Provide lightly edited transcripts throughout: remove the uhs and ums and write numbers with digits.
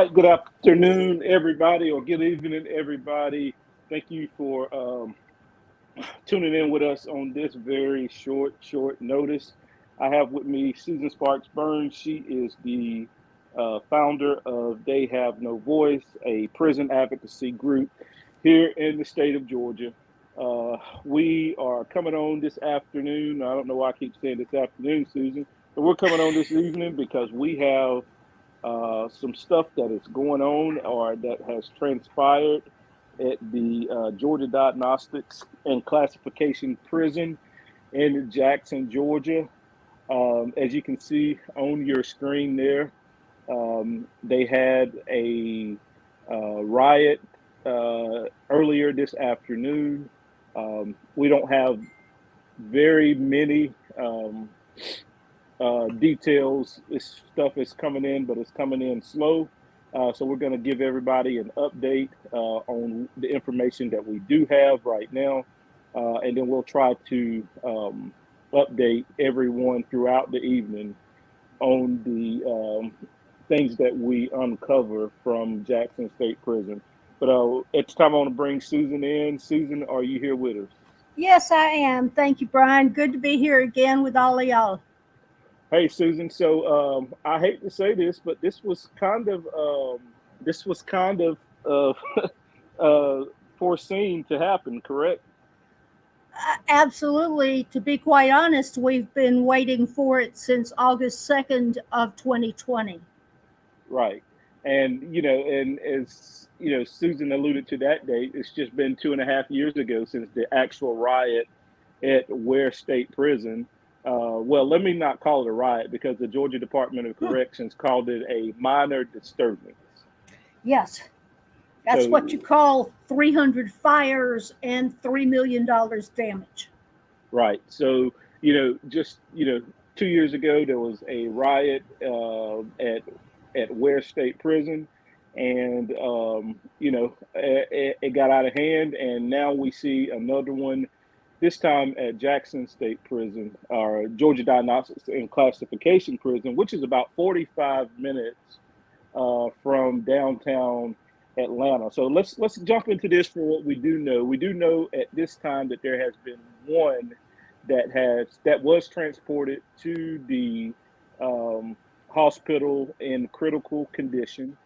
right, good afternoon, everybody, or good evening, everybody. Thank you for tuning in with us on this very short notice. I have with me Susan Sparks Burns. She is the founder of They Have No Voice, a prison advocacy group here in the state of Georgia. We are coming on this afternoon. I don't know why I keep saying this afternoon, Susan, but we're coming on this evening because we have some stuff that is going on or that has transpired at the Georgia Diagnostics and Classification Prison in Jackson, Georgia. As you can see on your screen there, they had a riot earlier this afternoon. We don't have very many details. This stuff is coming in, but it's coming in slow. So we're going to give everybody an update on the information that we do have right now. And then we'll try to update everyone throughout the evening on the things that we uncover from Jackson State Prison. But at this time, I want to bring Susan in. Susan, are you here with us? Yes, I am. Thank you, Brian. Good to be here again with all of y'all. Hey, Susan. So I hate to say this, but this was kind of foreseen to happen, correct? Absolutely. To be quite honest, we've been waiting for it since August 2nd of 2020. Right. And and as Susan alluded to that date. It's just been 2.5 years ago since the actual riot at Ware State Prison. Well, let me not call it a riot because the Georgia Department of Corrections called it a minor disturbance. Yes, that's what you call 300 fires and $3 million damage. Right. So, just, 2 years ago, there was a riot at Ware State Prison. And, it got out of hand. And now we see another one, this time at Jackson State Prison, or Georgia Diagnostics and Classification Prison, which is about 45 minutes from downtown Atlanta. So let's jump into this for what we do know. We do know at this time that there has been one that was transported to the hospital in critical condition.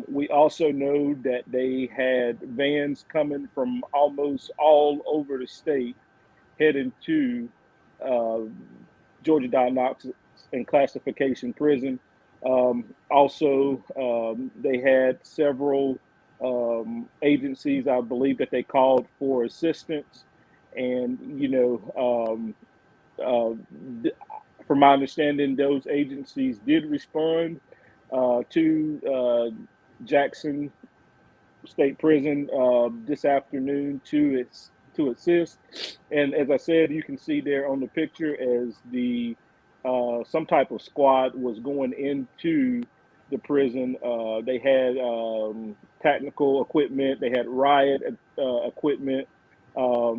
We also know that they had vans coming from almost all over the state heading to Georgia Diagnostics and Classification Prison. They had several agencies, I believe, that they called for assistance. And, from my understanding, those agencies did respond to Jackson State Prison this afternoon to assist. And as I said, you can see there on the picture as the some type of squad was going into the prison. They had technical equipment. They had riot equipment. A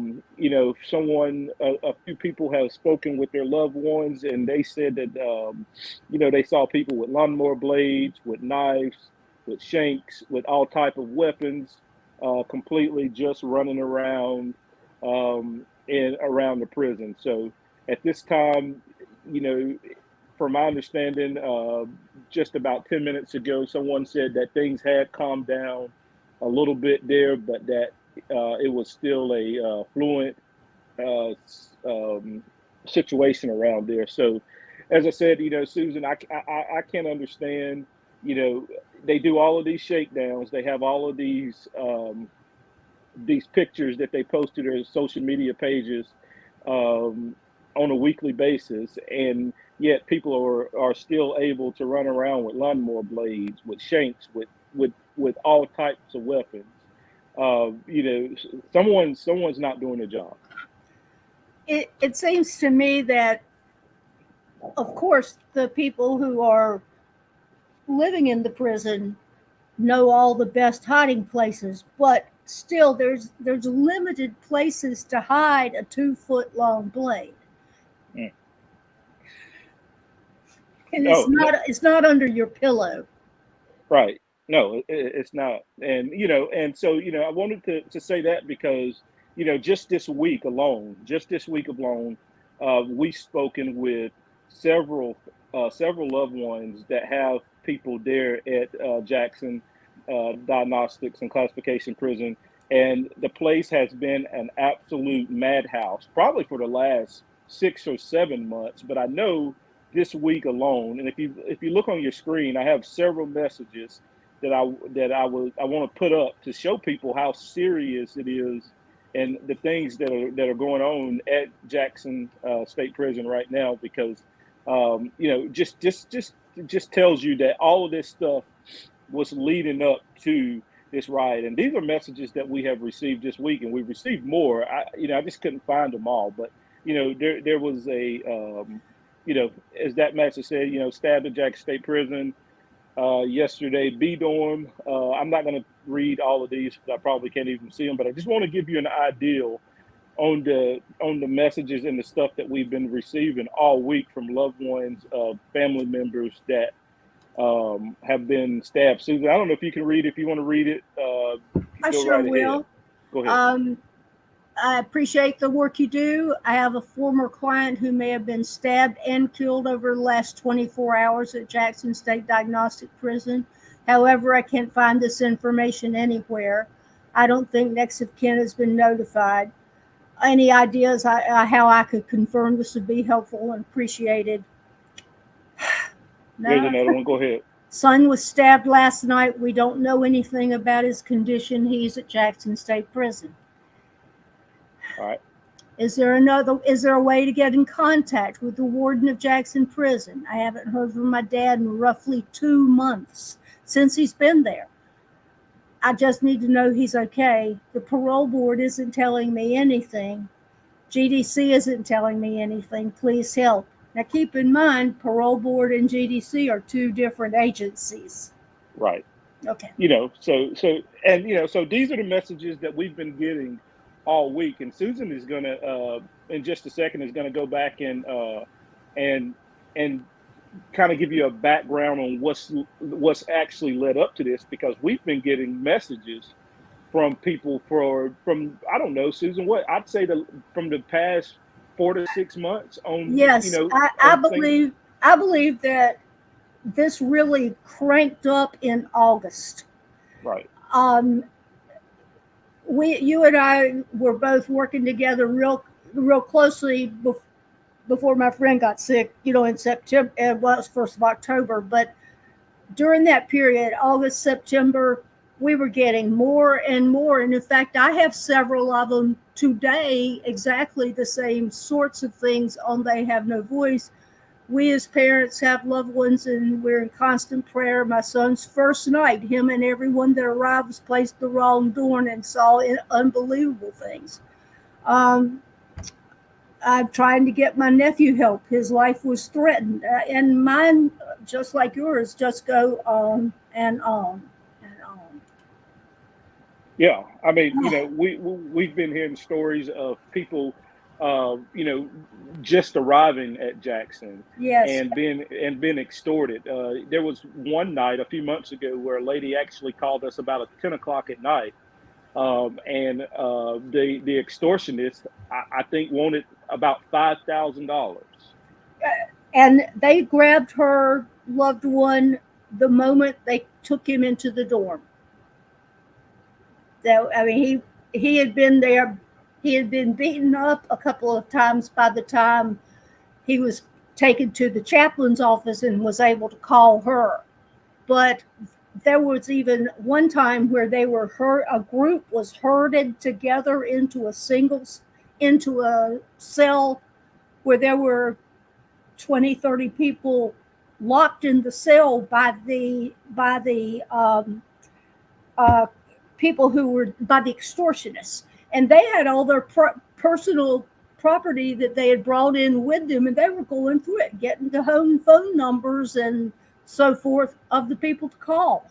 few people have spoken with their loved ones, and they said that, they saw people with lawnmower blades, with knives, with shanks, with all type of weapons, completely just running around around the prison. So at this time, from my understanding, just about 10 minutes ago, someone said that things had calmed down a little bit there, but that it was still a fluent situation around there. So, as I said, Susan, I can't understand. They do all of these shakedowns. They have all of these pictures that they post to their social media pages on a weekly basis, and yet people are still able to run around with lawnmower blades, with shanks, with all types of weapons. Someone's not doing the job. It seems to me that, of course, the people who are living in the prison know all the best hiding places, but still there's limited places to hide a 2-foot long blade. Mm. And it's not under your pillow. Right. No, it's not. And, and so, I wanted to say that because, just this week alone, we've spoken with several, several loved ones that have people there at Jackson Diagnostics and Classification Prison. And the place has been an absolute madhouse, probably for the last 6 or 7 months. But I know this week alone. And if you look on your screen, I have several messages I want to put up to show people how serious it is and the things that are going on at Jackson State Prison right now. Because just tells you that all of this stuff was leading up to this riot. And these are messages that we have received this week, and we've received more. I just couldn't find them all, but there was a as that message said, stabbed at Jackson State Prison yesterday, B dorm. I'm not going to read all of these because I probably can't even see them, but I just want to give you an idea on the messages and the stuff that we've been receiving all week from loved ones, family members that have been stabbed. Susan, I don't know if you can read. If you want to read it, I sure right will. ahead. Go ahead. I appreciate the work you do. I have a former client who may have been stabbed and killed over the last 24 hours at Jackson State Diagnostic Prison. However, I can't find this information anywhere. I don't think next of kin has been notified. Any ideas how I could confirm this would be helpful and appreciated. There's another one. Go ahead. Son was stabbed last night. We don't know anything about his condition. He's at Jackson State Prison. All right. Is there a way to get in contact with the warden of Jackson Prison? I haven't heard from my dad in roughly 2 months since he's been there. I just need to know he's okay. The parole board isn't telling me anything. GDC isn't telling me anything. Please help. Now keep in mind, parole board and GDC are two different agencies. Right. Okay. So these are the messages that we've been getting all week, and Susan is going to in just a second is going to go back and kind of give you a background on what's actually led up to this, because we've been getting messages from people from I don't know, Susan, what I'd say from the past 4 to 6 months on. Yes, I believe that this really cranked up in August. Right. You and I were both working together real closely before my friend got sick, in September. It was 1st of October, but during that period, August, September, we were getting more and more. And in fact, I have several of them today, exactly the same sorts of things on They Have No Voice. We as parents have loved ones, and we're in constant prayer. My son's first night, him and everyone that arrived was placed the wrong door and saw unbelievable things. I'm trying to get my nephew help. His life was threatened. And mine, just like yours, just go on and on and on. Yeah. I mean, we've been hearing stories of people just arriving at Jackson. Yes. and being extorted. There was one night a few months ago where a lady actually called us about 10 o'clock at night, and the extortionist, I think, wanted about $5,000. And they grabbed her loved one the moment they took him into the dorm. So, I mean, he had been there. He had been beaten up a couple of times by the time he was taken to the chaplain's office and was able to call her. But there was even one time where a group was herded together into a cell where there were 20, 30 people locked in the cell by the people who were by the extortionists. And they had all their personal property that they had brought in with them, and they were going through it, getting the home phone numbers and so forth of the people to call.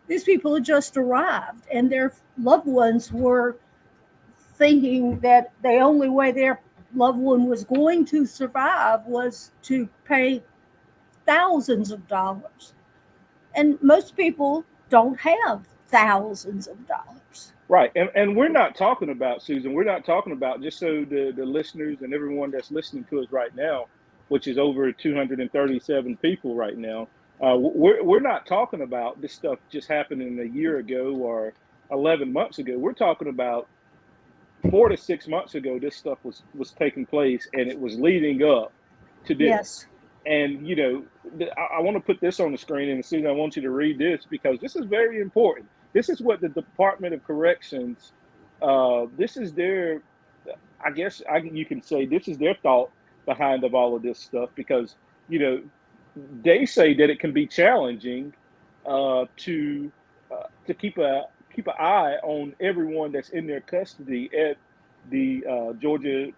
These people had just arrived, and their loved ones were thinking that the only way their loved one was going to survive was to pay thousands of dollars. And most people don't have thousands of dollars. Right. And we're not talking about, Susan, we're not talking about, just so the listeners and everyone that's listening to us right now, which is over 237 people right now, we're not talking about this stuff just happening a year ago or 11 months ago. We're talking about 4 to 6 months ago, this stuff was taking place, and it was leading up to this. Yes. And I want to put this on the screen, and Susan, I want you to read this because this is very important. This is what the Department of Corrections, this is their, I guess you can say this is their thought behind of all of this stuff, because you know they say that it can be challenging to keep an eye on everyone that's in their custody at the Georgia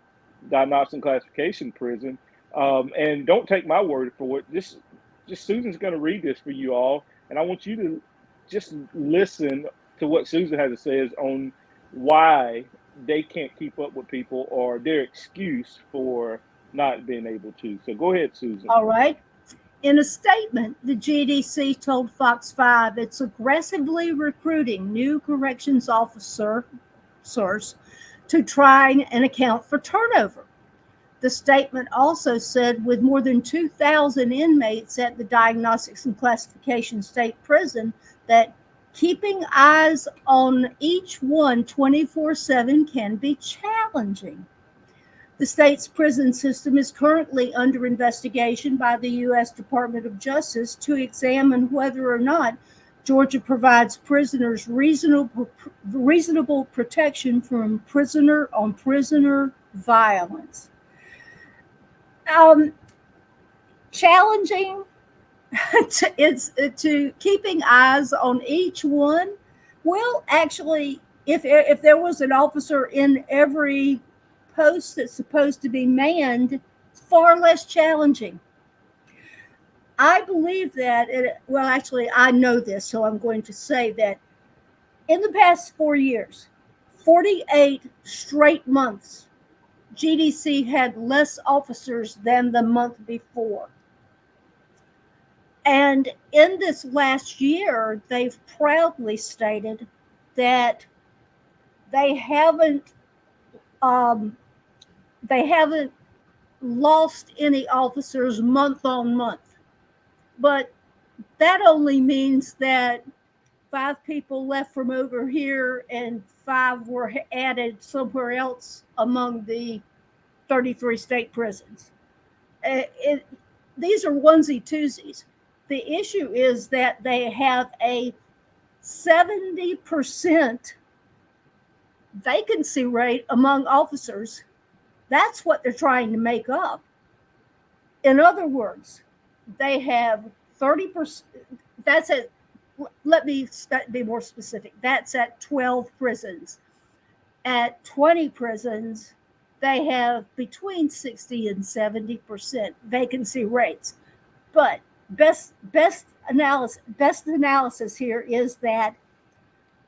Diagnostic Classification Prison. And don't take my word for it. Just Susan's going to read this for you all, and I want you to just listen to what Susan has to say on why they can't keep up with people or their excuse for not being able to. So go ahead, Susan. All right. In a statement, the GDC told Fox 5 it's aggressively recruiting new corrections officers to try and account for turnover. The statement also said with more than 2,000 inmates at the Diagnostics and Classification State Prison, that keeping eyes on each one 24/7 can be challenging. The state's prison system is currently under investigation by the U.S. Department of Justice to examine whether or not Georgia provides prisoners reasonable protection from prisoner-on-prisoner violence. Challenging to keeping eyes on each one. Well, actually, if there was an officer in every post that's supposed to be manned, it's far less challenging. I believe that well, actually, I know this, so I'm going to say that in the past 4 years, 48 straight months, GDC had less officers than the month before. And in this last year, they've proudly stated that they haven't um, they haven't lost any officers month on month. But that only means that 5 people left from over here and 5 were added somewhere else among the 33 state prisons. These are onesie twosies. The issue is that they have a 70% vacancy rate among officers. That's what they're trying to make up. In other words, they have 30%. That's at, let me be more specific. That's at 12 prisons. At 20 prisons, they have between 60 and 70% vacancy rates. But best analysis here is that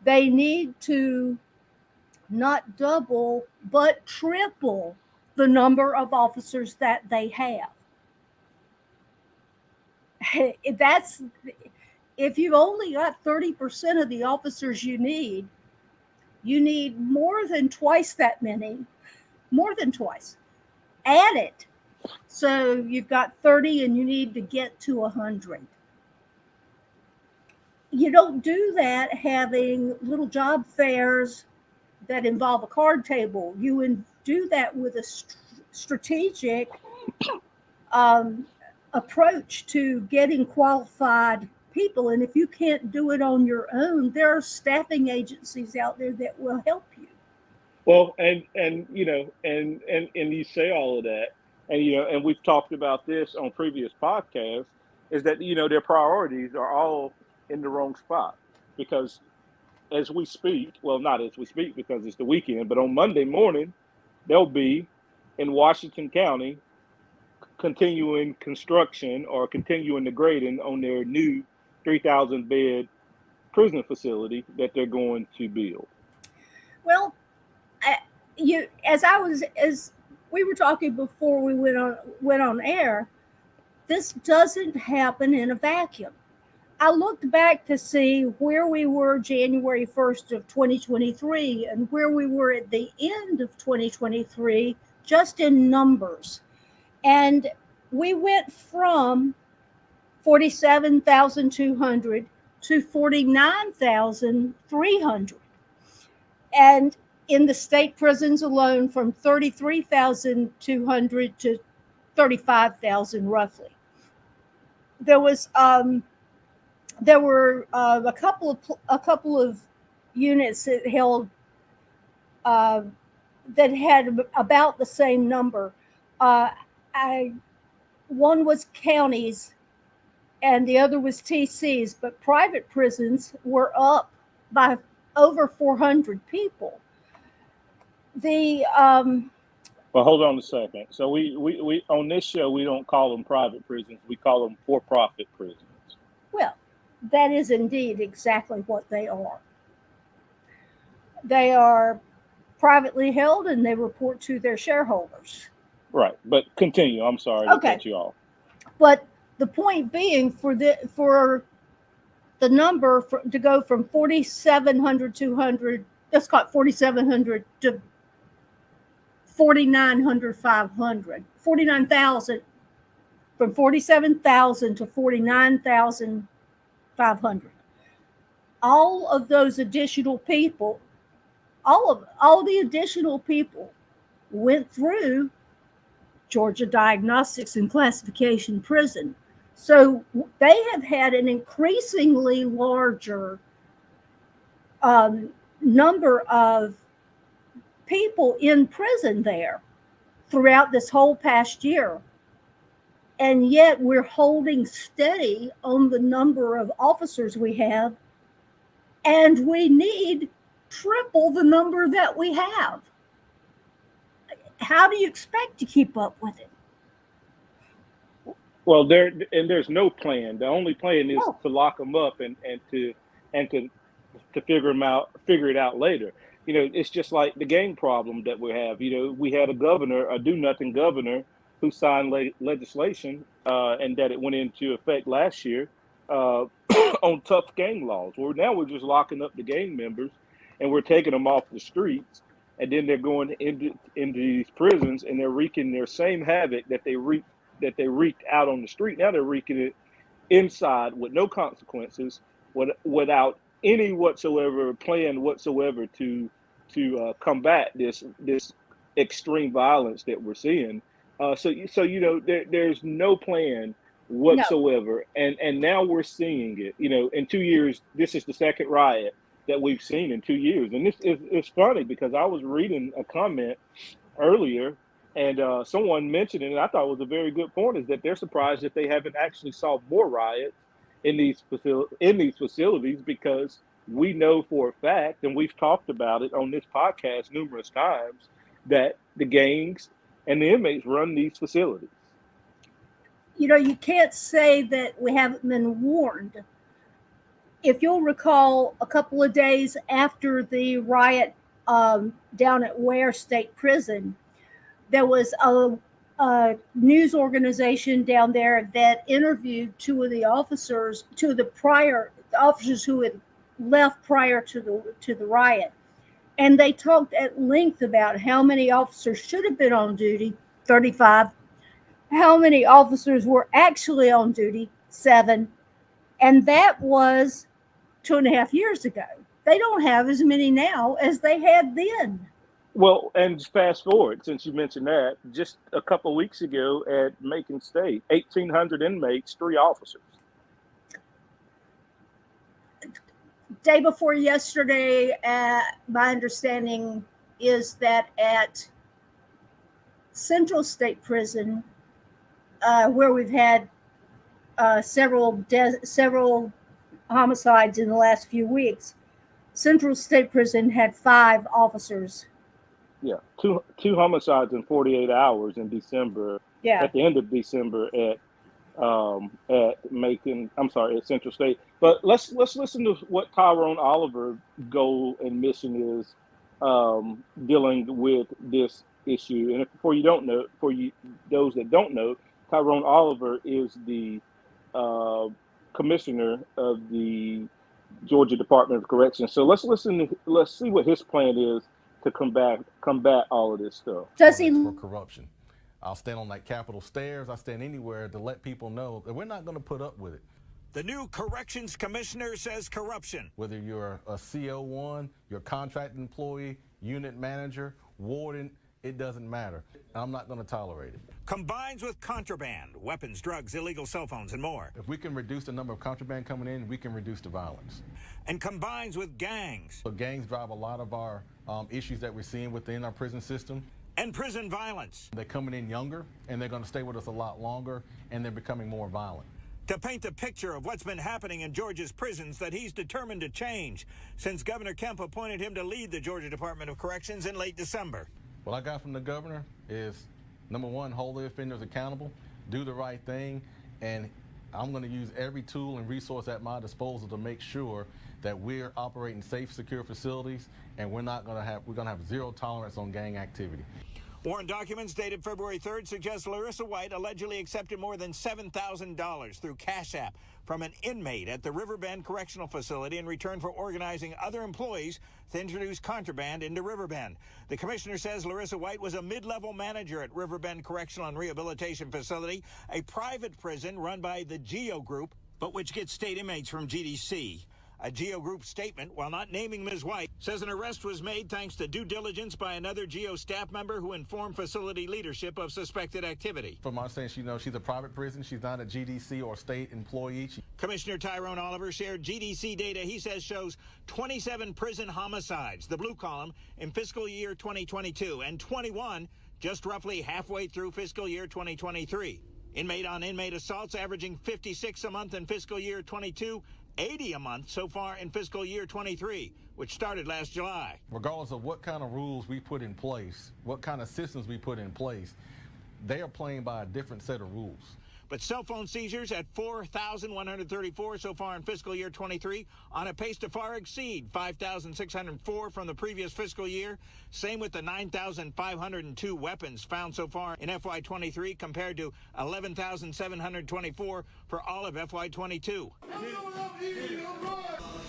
they need to not double but triple the number of officers that they have. That's if you've only got 30% of the officers you need more than twice that many, more than twice. Add it. So you've got 30 and you need to get to 100. You don't do that having little job fairs that involve a card table. You do that with a strategic approach to getting qualified people. And if you can't do it on your own, there are staffing agencies out there that will help you. Well, and you say all of that, and we've talked about this on previous podcasts, is that their priorities are all in the wrong spot, because as we speak, well, not as we speak because it's the weekend, but on Monday morning, they'll be in Washington County continuing construction or continuing the grading on their new 3,000 bed prison facility that they're going to build. Well, as we were talking before we went on air, this doesn't happen in a vacuum. I looked back to see where we were January 1st of 2023 and where we were at the end of 2023, just in numbers. And we went from 47,200 to 49,300. And in the state prisons alone, from 33,200 to 35,000 roughly. There was there were a couple of units that held that had about the same number. Uh, One was counties and the other was TCs, but private prisons were up by over 400 people. The Well, hold on a second. So we on this show we don't call them private prisons. We call them for-profit prisons. Well, that is indeed exactly what they are. They are privately held and they report to their shareholders. Right. But continue. I'm sorry to cut you off. But the point being, for the number to go from 4,700 200, let's call it 4,700 to 4,900 500, 49,000, from 47,000 to 49,500. All of those additional people, all the additional people went through Georgia Diagnostics and Classification Prison. So they have had an increasingly larger number of people in prison there throughout this whole past year. And yet we're holding steady on the number of officers we have, and we need triple the number that we have. How do you expect to keep up with it? Well, there's no plan. The only plan is to lock them up and to figure it out later. You know, it's just like the gang problem that we have. You know, we had a do-nothing governor, who signed legislation and that it went into effect last year on tough gang laws. Well, now we're just locking up the gang members and we're taking them off the streets, and then they're going into these prisons and they're wreaking their same havoc that they wreaked out on the street. Now they're wreaking it inside with no consequences, without any whatsoever plan whatsoever to combat this extreme violence that we're seeing. So you know, there's no plan whatsoever, and now we're seeing it. You know, in 2 years, this is the second riot that we've seen in 2 years, and this is it's funny because I was reading a comment earlier, and someone mentioned it, and I thought it was a very good point, is that they're surprised that they haven't actually saw more riots in these facilities, because we know for a fact, and we've talked about it on this podcast numerous times, that the gangs and the inmates run these facilities. You know, you can't say that we haven't been warned. If you'll recall, a couple of days after the riot down at Ware State Prison, there was a news organization down there that interviewed two of the officers who had left prior to the riot. And they talked at length about how many officers should have been on duty, 35, how many officers were actually on duty, 7, and that was 2.5 years ago. They don't have as many now as they had then. Well, and fast forward, since you mentioned that, just a couple of weeks ago at Macon State, 1,800 inmates, 3 officers. Day before yesterday, my understanding is that at Central State Prison, where we've had several homicides in the last few weeks, Central State Prison had 5 officers. Yeah, two homicides in 48 hours in December. Yeah. At the end of December at Central State. But let's listen to what Tyrone Oliver's goal and mission is dealing with this issue. And for those that don't know, Tyrone Oliver is the commissioner of the Georgia Department of Corrections. So let's see what his plan is to combat all of this stuff. Does he? For corruption. I'll stand on that Capitol stairs. I stand anywhere to let people know that we're not going to put up with it. The new corrections commissioner says corruption. Whether you're a CO1, your contract employee, unit manager, warden, it doesn't matter. I'm not going to tolerate it. Combines with contraband, weapons, drugs, illegal cell phones, and more. If we can reduce the number of contraband coming in, we can reduce the violence. And combines with gangs. So gangs drive a lot of our issues that we're seeing within our prison system. And prison violence. They're coming in younger, and they're going to stay with us a lot longer, and they're becoming more violent. To paint the picture of what's been happening in Georgia's prisons that he's determined to change since Governor Kemp appointed him to lead the Georgia Department of Corrections in late December. What I got from the governor is, number one, hold the offenders accountable, do the right thing, and I'm going to use every tool and resource at my disposal to make sure that we're operating safe, secure facilities, and we're going to have zero tolerance on gang activity. Warren documents dated February 3rd suggest Larissa White allegedly accepted more than $7,000 through Cash App from an inmate at the Riverbend Correctional Facility in return for organizing other employees to introduce contraband into Riverbend. The commissioner says Larissa White was a mid-level manager at Riverbend Correctional and Rehabilitation Facility, a private prison run by the GEO Group, but which gets state inmates from GDC. A GEO Group statement, while not naming Ms. White, says an arrest was made thanks to due diligence by another GEO staff member who informed facility leadership of suspected activity. From my sense, she's a private prison. She's not a GDC or state employee. Commissioner Tyrone Oliver shared GDC data he says shows 27 prison homicides, the blue column, in fiscal year 2022, and 21 just roughly halfway through fiscal year 2023. Inmate-on-inmate assaults averaging 56 a month in fiscal year 22, 80 a month so far in fiscal year 23, which started last July. Regardless of what kind of rules we put in place, what kind of systems we put in place, they are playing by a different set of rules. But cell phone seizures at 4,134 so far in fiscal year 23, on a pace to far exceed 5,604 from the previous fiscal year. Same with the 9,502 weapons found so far in FY23 compared to 11,724 for all of FY22.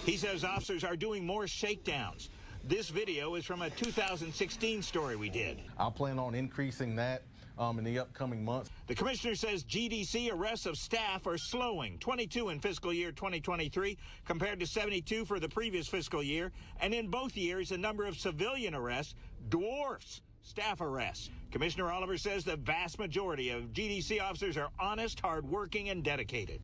He says officers are doing more shakedowns. This video is from a 2016 story we did. I plan on increasing that in the upcoming months. The commissioner says GDC arrests of staff are slowing, 22 in fiscal year 2023 compared to 72 for the previous fiscal year. And in both years, the number of civilian arrests dwarfs staff arrests. Commissioner Oliver says the vast majority of GDC officers are honest, hardworking, and dedicated.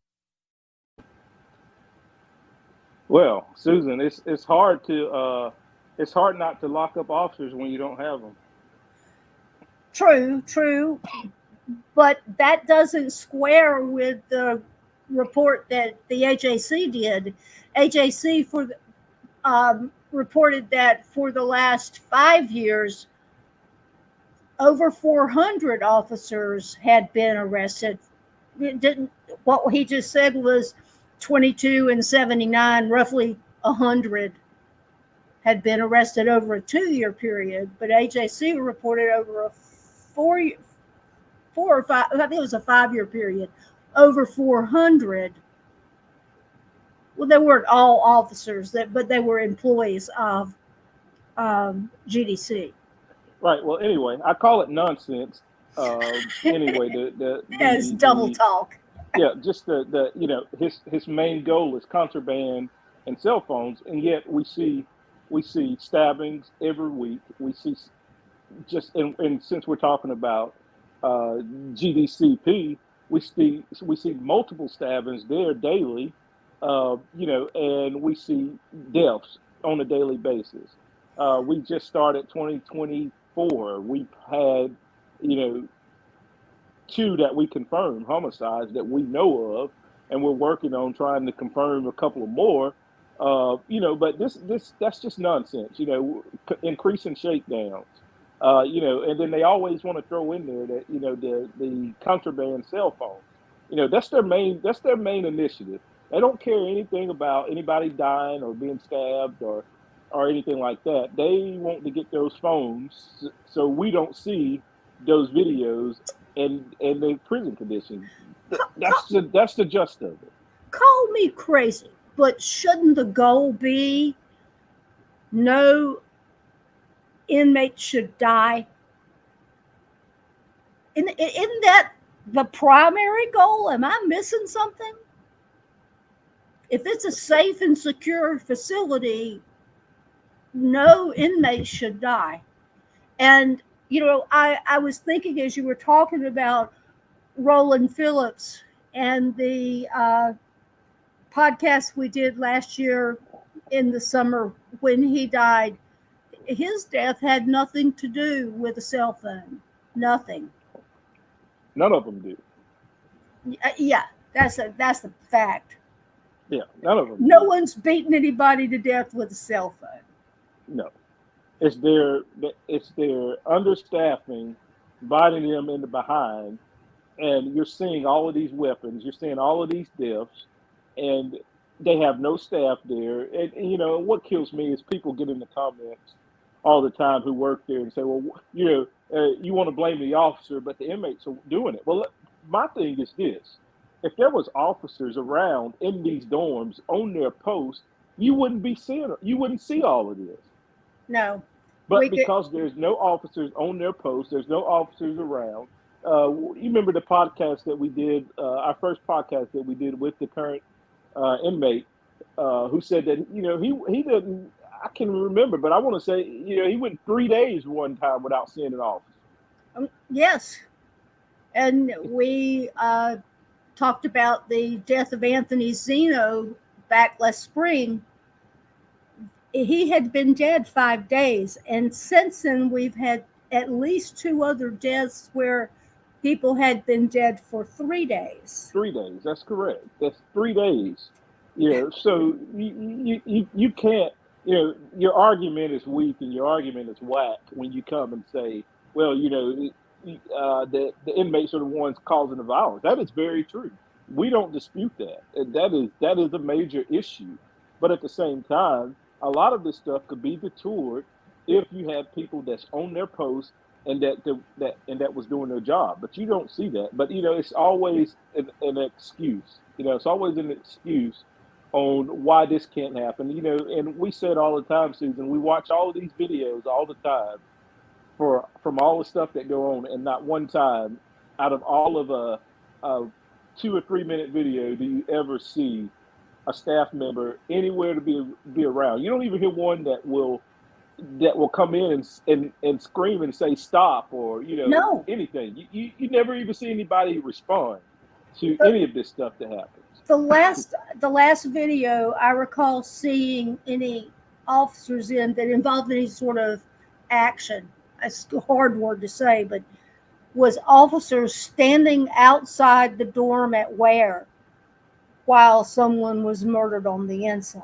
Well, Susan, it's hard not to lock up officers when you don't have them. True, but that doesn't square with the report that the AJC did. AJC reported that for the last 5 years, over 400 officers had been arrested. What he just said was 22 and 79, roughly 100 had been arrested over a 2-year period, but AJC reported over a 4 or 5, I think it was a 5-year period, over 400. Well, they weren't all officers, but they were employees of GDC. Right. Well, anyway, I call it nonsense. Anyway, As double talk. Yeah, just his main goal is contraband and cell phones, and yet we see stabbings every week. We see and since we're talking about GDCP, we see multiple stabbings there daily, and we see deaths on a daily basis. We just started 2024. We've had, 2 that we confirmed homicides that we know of, and we're working on trying to confirm a couple of more. But that's just nonsense. Increasing shakedowns. And then they always want to throw in there that the contraband cell phone. That's their main initiative. They don't care anything about anybody dying or being stabbed or anything like that. They want to get those phones so we don't see those videos and the prison conditions. That's the gist of it. call me crazy, but shouldn't the goal be no inmate should die? Isn't that the primary goal? Am I missing something? If it's a safe and secure facility, no inmate should die. And, I was thinking as you were talking about Roland Phillips and the podcast we did last year in the summer when he died, his death had nothing to do with a cell phone. Nothing. None of them do. Yeah, that's a fact. Yeah, none of them. No one's beaten anybody to death with a cell phone. No, it's their understaffing, biting them in the behind, and you're seeing all of these weapons. You're seeing all of these deaths, and they have no staff there. And what kills me is people get in the comments all the time who work there and say, well, you want to blame the officer, but the inmates are doing it. Well, my thing is this: if there was officers around in these dorms on their post, you wouldn't see all of this. No. But because there's no officers on their post, there's no officers around. You remember the podcast that we did, our first podcast that we did with the current inmate, who said that he didn't. I can remember, but I want to say he went 3 days one time without seeing an officer. Yes, and we talked about the death of Anthony Zeno back last spring. He had been dead 5 days, and since then we've had at least 2 other deaths where people had been dead for 3 days. 3 days, that's correct. That's 3 days. So you can't. Your argument is weak and your argument is whack when you come and say, well, the inmates are the ones causing the violence. That is very true. We don't dispute that. And that is a major issue. But at the same time, a lot of this stuff could be detoured if you have people that's on their post and that was doing their job. But you don't see that. But it's always an excuse. It's always an excuse on why this can't happen. And we said all the time, Susan, we watch all of these videos all the time from all the stuff that go on, and not one time out of all of a 2 or 3 minute video do you ever see a staff member anywhere to be around. You don't even hear one that will come in and scream and say stop or No. anything. You never even see anybody respond to any of this stuff that happens. The last video I recall seeing any officers in that involved any sort of action. It's a hard word to say, but was officers standing outside the dorm at Ware while someone was murdered on the inside.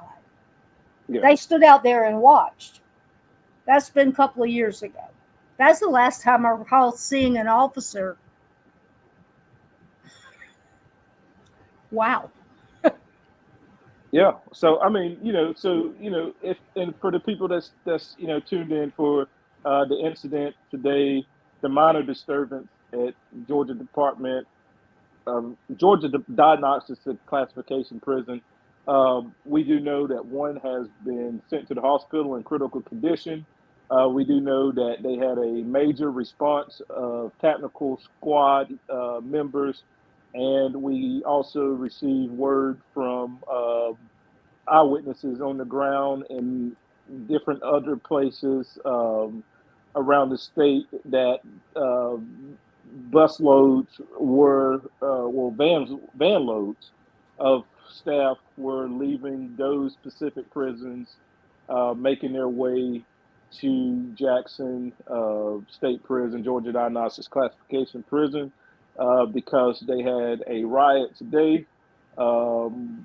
Yeah. They stood out there and watched. That's been a couple of years ago. That's the last time I recall seeing an officer. Wow. Yeah. So I mean, if and for the people that's tuned in for the incident today, the minor disturbance at Georgia Diagnostics and Classification Prison, we do know that one has been sent to the hospital in critical condition. We do know that they had a major response of technical squad members, and we also received word from eyewitnesses on the ground in different other places around the state that bus loads van loads of staff were leaving those specific prisons, making their way to Jackson State Prison, Georgia Diagnostics Classification Prison, because they had a riot today, and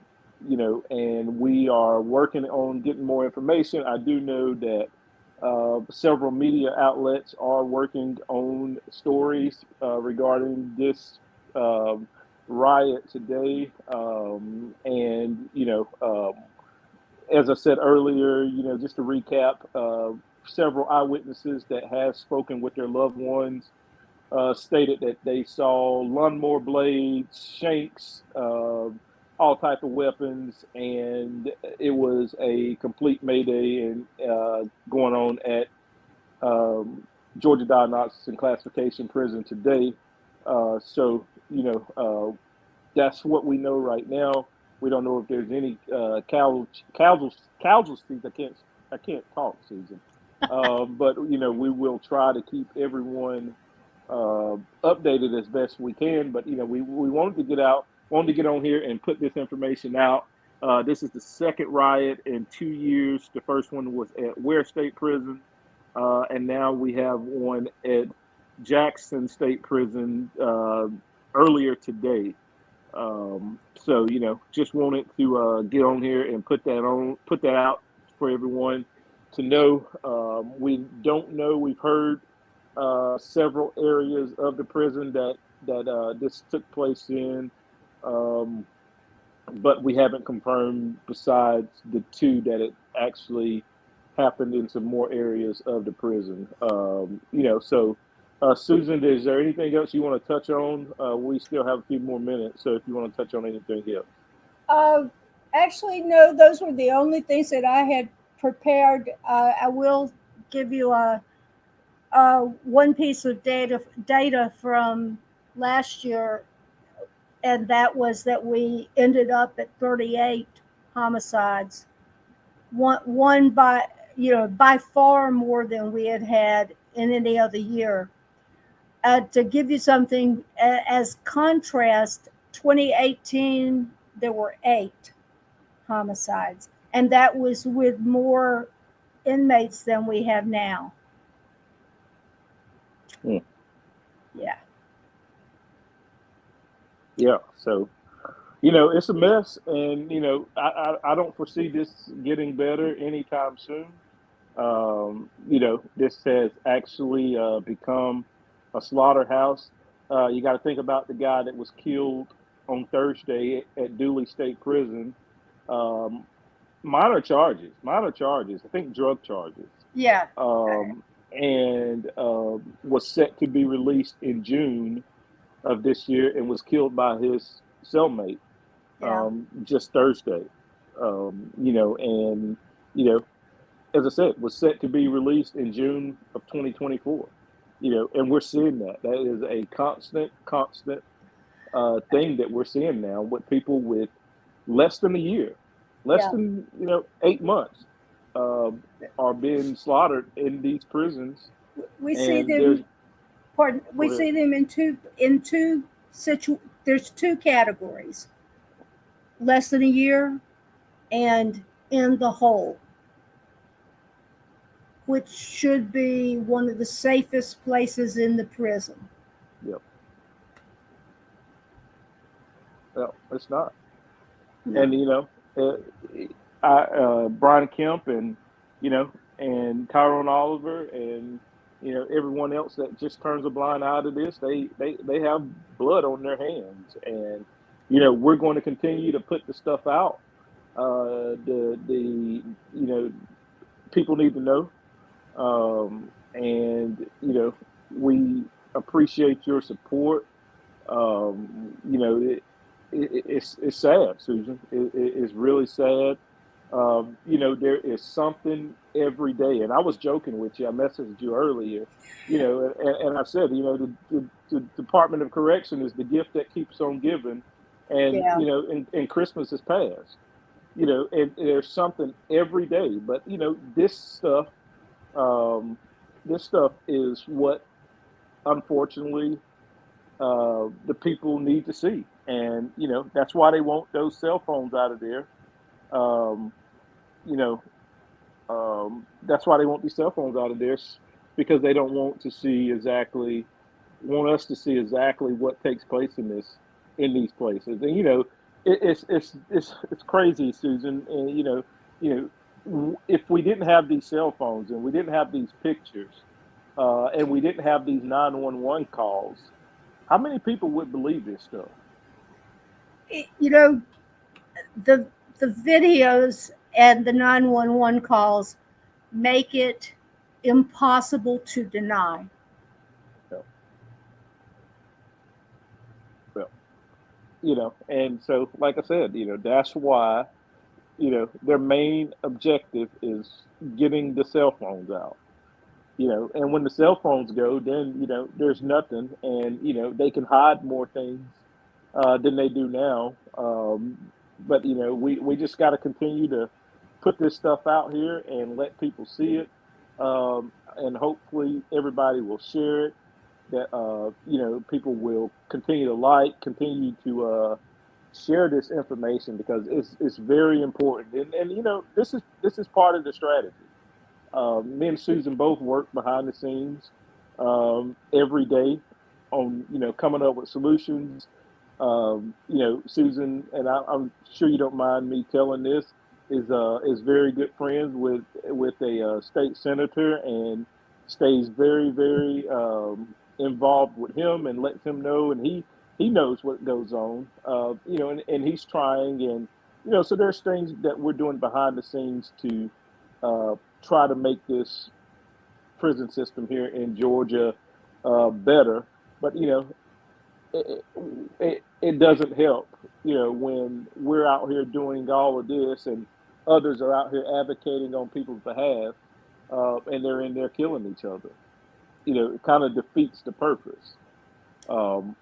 we are working on getting more information. I do know that several media outlets are working on stories regarding this riot today. As I said earlier, just to recap, several eyewitnesses that have spoken with their loved ones stated that they saw lawnmower blades, shanks, all type of weapons, and it was a complete mayday and going on at Georgia Diagnostics and Classification Prison today. So that's what we know right now. We don't know if there's any casualties. I can't talk, Susan. But we will try to keep everyone updated as best we can. But we wanted to get on here and put this information out. This is the second riot in 2 years. The first one was at Ware State Prison, and now we have one at Jackson State Prison earlier today. So just wanted to get on here and put that out for everyone to know. We don't know. We've heard several areas of the prison that this took place in, but we haven't confirmed besides the two that it actually happened in some more areas of the prison. So Susan, is there anything else you want to touch on? We still have a few more minutes, so if you want to touch on anything else. Actually, no, those were the only things that I had prepared. I will give you one piece of data from last year, and that was that we ended up at 38 homicides. One by far more than we had in any other year. To give you something as contrast, 2018 there were 8 homicides, and that was with more inmates than we have now. Yeah. So it's a mess, and I don't foresee this getting better anytime soon. This has actually become a slaughterhouse. You got to think about the guy that was killed on Thursday at Dooley State Prison. Minor charges. I think drug charges. Yeah. And was set to be released in June of this year, and was killed by his cellmate just Thursday. As I said, was set to be released in June of 2024. And we're seeing that. That is a constant thing that we're seeing now with people with less than a year, less than 8 months, are being slaughtered in these prisons. We see them. We see them in two there's 2 categories: less than a year, and in the hole, which should be one of the safest places in the prison. Yep. Well, it's not. No. And Brian Kemp and Tyrone Oliver and everyone else that just turns a blind eye to this, they have blood on their hands, and we're going to continue to put the stuff out. The people need to know, and we appreciate your support. It's sad, Susan. It's really sad. There is something every day, and I was joking with you. I messaged you earlier, and I said, the Department of Correction is the gift that keeps on giving, and and Christmas has passed, and there's something every day. But this stuff is what, unfortunately, the people need to see, and that's why they want those cell phones out of there. That's why they want these cell phones out of there, because they don't want us to see exactly what takes place in these places. And it's crazy, Susan. And if we didn't have these cell phones and we didn't have these pictures, and we didn't have these 911 calls, how many people would believe this stuff? The videos and the 911 calls make it impossible to deny. And so, like I said, that's why, their main objective is getting the cell phones out. And when the cell phones go, then, there's nothing, and, they can hide more things than they do now. But, we just got to continue to put this stuff out here and let people see it. And hopefully everybody will share it, that, people will continue to continue to, share this information, because it's very important. And this is part of the strategy. Me and Susan both work behind the scenes every day on coming up with solutions. Susan, and I'm sure you don't mind me telling this, is very good friends with a state senator, and stays very, very involved with him, and lets him know, and he knows what goes on. And he's trying, and so there's things that we're doing behind the scenes to try to make this prison system here in Georgia better. But it, it doesn't help, when we're out here doing all of this, and others are out here advocating on people's behalf, and they're in there killing each other. It kind of defeats the purpose. So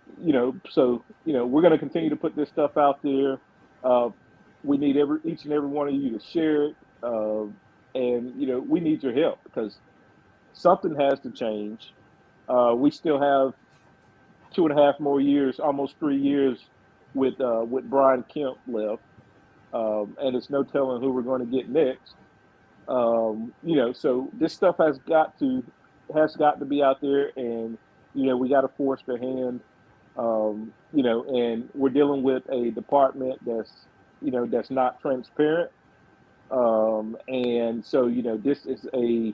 we're going to continue to put this stuff out there. Uh, we need each and every one of you to share it, and we need your help, because something has to change. We still have 2.5 more years, almost 3 years, with Brian Kemp left, and it's no telling who we're going to get next. So this stuff has got to be out there, and we got to force the hand. And we're dealing with a department that's not transparent. And so this is a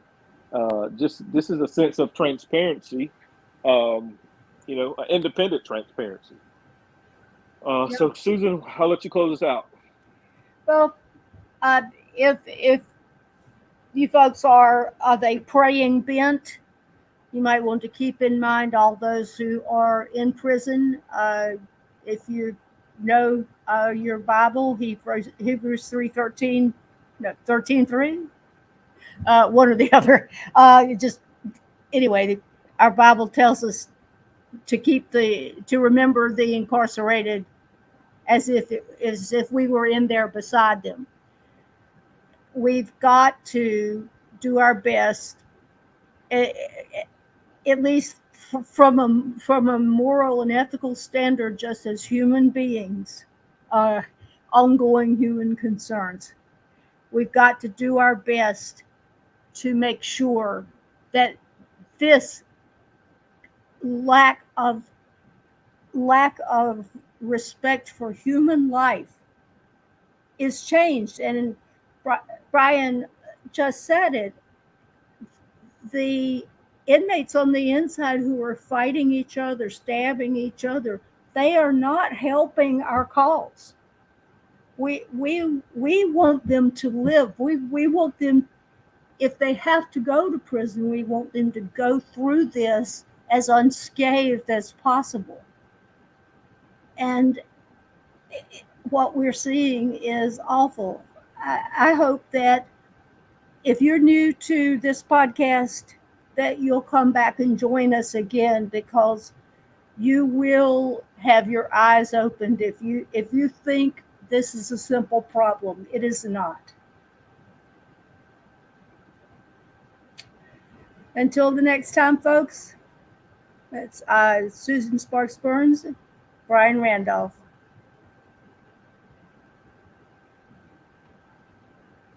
sense of transparency, independent transparency. Yep. So Susan, I'll let you close us out. Well, if you folks are of a praying bent, you might want to keep in mind all those who are in prison. If you know your Bible, Hebrews 3:13, no 13:3, one or the other. Just anyway, our Bible tells us to remember the incarcerated as if we were in there beside them. We've got to do our best, at least from a moral and ethical standard, just as human beings, ongoing human concerns. We've got to do our best to make sure that this lack of respect for human life is changed. And Brian just said it. The inmates on the inside who are fighting each other, stabbing each other, they are not helping our cause. We want them to live. We want them, if they have to go to prison, we want them to go through this as unscathed as possible. And what we're seeing is awful. I hope that if you're new to this podcast, that you'll come back and join us again, because you will have your eyes opened. If you think this is a simple problem, it is not. Until the next time, folks, that's Susan Sparks Burns, Brian Randolph.